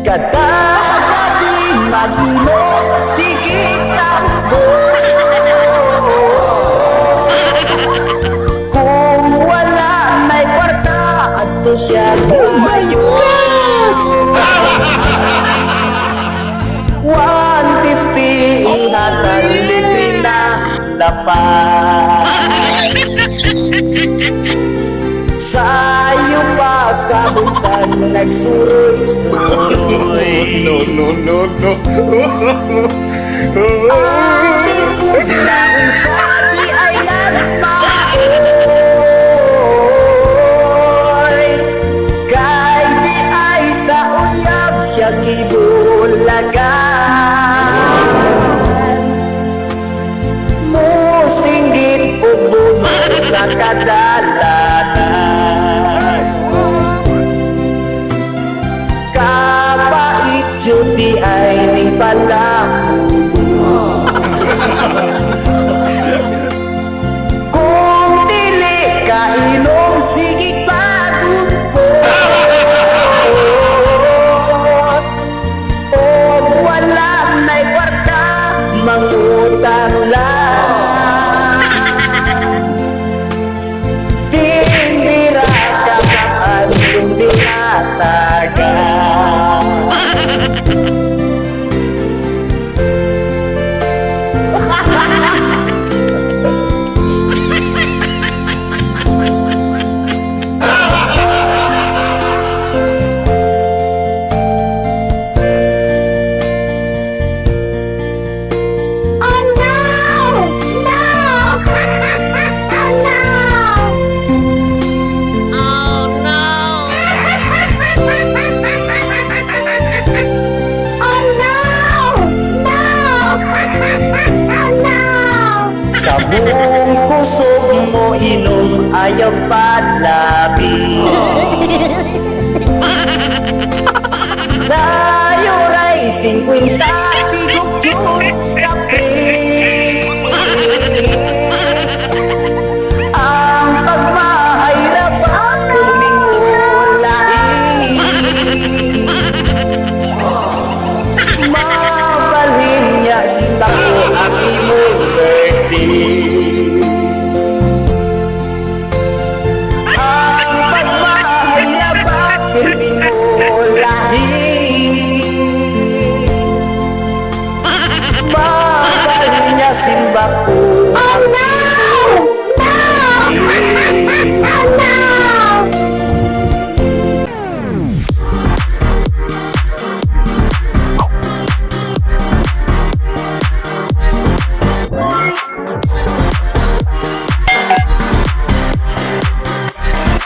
kada gabi mag-inom, sige takbo. Kung wala na'y kwarta, ato siya tayo. 150 ihatag libre na lapat. Sayo pa sa butang nagsuroy-suroy. No. Amin unang sabi ay nagmaoy. Kay di ay sa uyab siya gibulagan. Musinggit o bumar sa kadalanan. Kapait juti ay ning palamubo. Kung dili ka inom, sige pagudpot. O wala na'y kwarta, mangutang lang. Tindira ka sa kanyang dinatagan. Kabung kusog mo inom, ayaw palabi. Dayo ray 50 tigog jud kape. Ang pagmahirap ang kumingulai. Mabalhin niya sa ko ang imong birthday. Ang pagmahirap ang kumingulai. Mabalhin niya simba ko